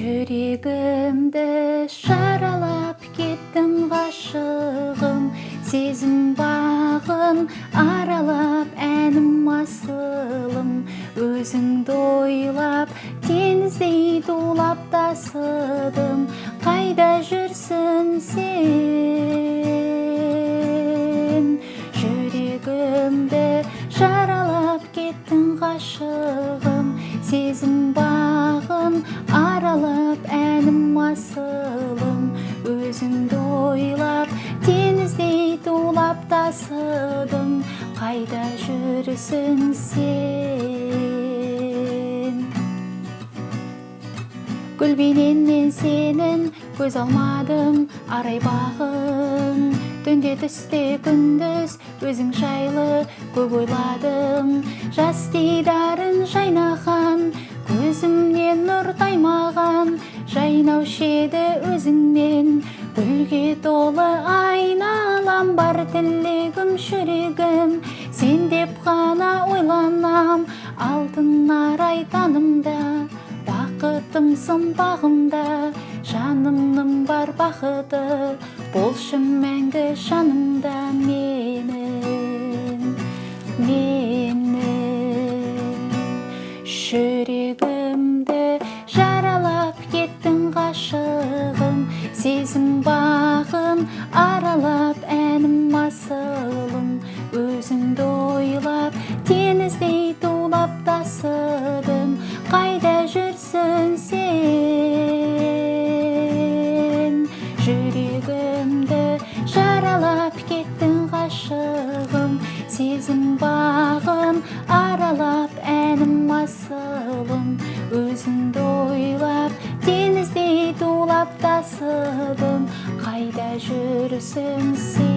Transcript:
Жүрегімді шаралап кеттің ғашығым, сезім бағын аралап әнім асылым, өзіңді ойлап теңіздей тулап тасыдым, қайда жүрсің сен? Жүрегімді жаралап кеттің ғашығым, сезім бағын аралап әнім асылым, өзіңді ойлап теңіздей тулап тасыдым, қайда жүрсің сен? Гүлбененнен сенің көз алмадым, арай бағым, түнде түсте күндіз өзің жайлы көп ойладым, жас дидарын жайнаған, көзімнен нұр таймаған, жайнаушы еді өзіңмен, гүлге толы айналам, бар тілегім жүрегім, сен деп қана ойланам, алтын арай танымда, бақытымсың бағымда, жанымның бар бақыты, болшы мәңгі жанымда менің. Жүрегімді жаралап кеттің ғашығым, сезім бағын аралап әнім асылым, өзіңді ойлап теңіздей тулап тасыдым, қайда жүрсің сен? Жүрегімді жаралап кеттің ғашығым, сезім бағын аралап әнім асылым, өзіңді ойлап теңіздей тулап тасыдым, қайда жүрсің сен?